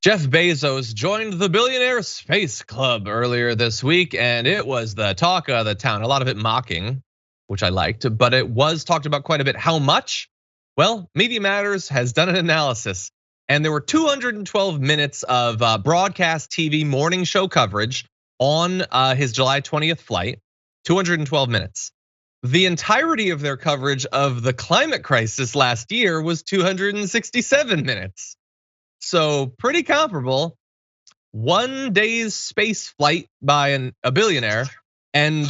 Jeff Bezos joined the Billionaire Space Club earlier this week, and it was the talk of the town. A lot of it mocking, which I liked, but it was talked about quite a bit. How much? Well, Media Matters has done an analysis, and there were 212 minutes of broadcast TV morning show coverage on his July 20th flight, 212 minutes. The entirety of their coverage of the climate crisis last year was 267 minutes. So pretty comparable. 1 day's space flight by a billionaire and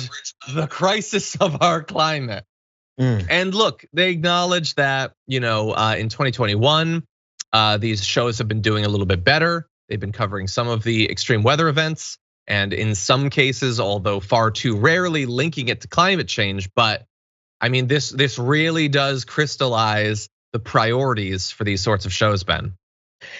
the crisis of our climate. And look, they acknowledge that, in 2021, these shows have been doing a little bit better. They've been covering some of the extreme weather events, and in some cases, although far too rarely, linking it to climate change. But I mean, this really does crystallize the priorities for these sorts of shows, Ben.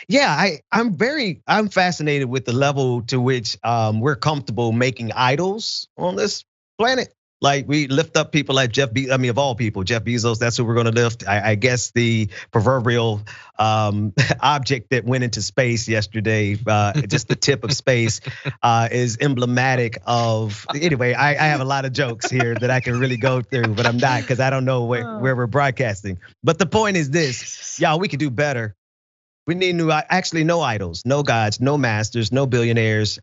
Yeah, I'm fascinated with the level to which we're comfortable making idols on this planet. Like we lift up people like of all people, Jeff Bezos, that's who we're gonna lift. I guess the proverbial object that went into space yesterday, just the tip of space, is emblematic of, anyway, I have a lot of jokes here that I can really go through, but I'm not, because I don't know where we're broadcasting. But the point is this, y'all, we can do better. We need no idols, no gods, no masters, no billionaires.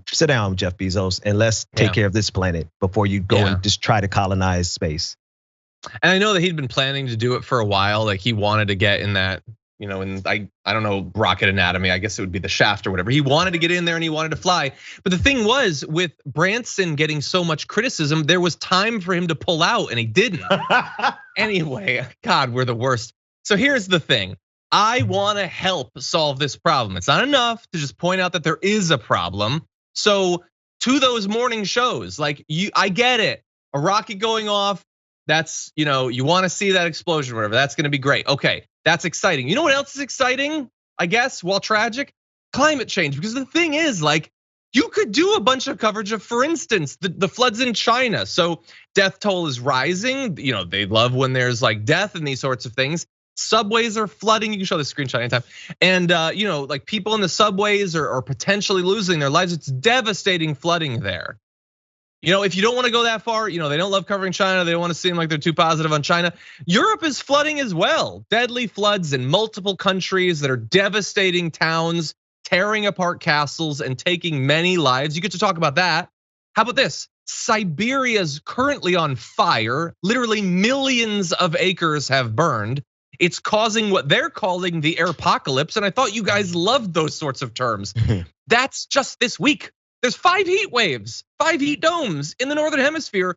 Sit down, Jeff Bezos, and let's take care of this planet before you go and just try to colonize space. And I know that he'd been planning to do it for a while. Like he wanted to get in that, in I don't know, rocket anatomy. I guess it would be the shaft or whatever. He wanted to get in there and he wanted to fly. But the thing was, with Branson getting so much criticism, there was time for him to pull out, and he didn't. Anyway, God, we're the worst. So here's the thing. I want to help solve this problem. It's not enough to just point out that there is a problem. So to those morning shows, like I get it. A rocket going off, that's, you want to see that explosion or whatever. That's going to be great. Okay, that's exciting. You know what else is exciting? I guess, while tragic, climate change. Because the thing is, like, you could do a bunch of coverage of, for instance, the floods in China. So death toll is rising. They love when there's like death and these sorts of things. Subways are flooding. You can show the screenshot anytime. And like people in the subways are potentially losing their lives. It's devastating flooding there. If you don't want to go that far, they don't love covering China. They don't want to seem like they're too positive on China. Europe is flooding as well. Deadly floods in multiple countries that are devastating towns, tearing apart castles and taking many lives. You get to talk about that. How about this? Siberia's currently on fire. Literally millions of acres have burned. It's causing what they're calling the airpocalypse, and I thought you guys loved those sorts of terms. That's just this week. There's 5 heat waves, 5 heat domes in the Northern Hemisphere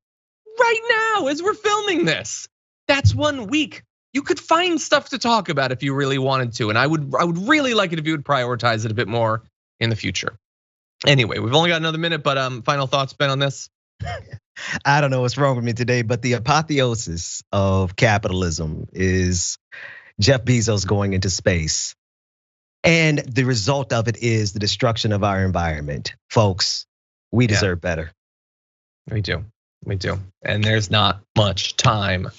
right now as we're filming this. That's 1 week. You could find stuff to talk about if you really wanted to, and I would really like it if you would prioritize it a bit more in the future. Anyway, we've only got another minute, but final thoughts, Ben, on this? I don't know what's wrong with me today, but the apotheosis of capitalism is Jeff Bezos going into space. And the result of it is the destruction of our environment. Folks, we deserve better. We do. And there's not much time.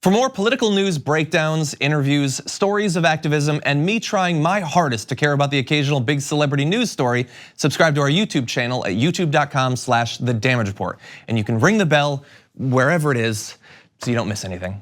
For more political news breakdowns, interviews, stories of activism, and me trying my hardest to care about the occasional big celebrity news story, subscribe to our YouTube channel at youtube.com/The Damage Report. And you can ring the bell wherever it is so you don't miss anything.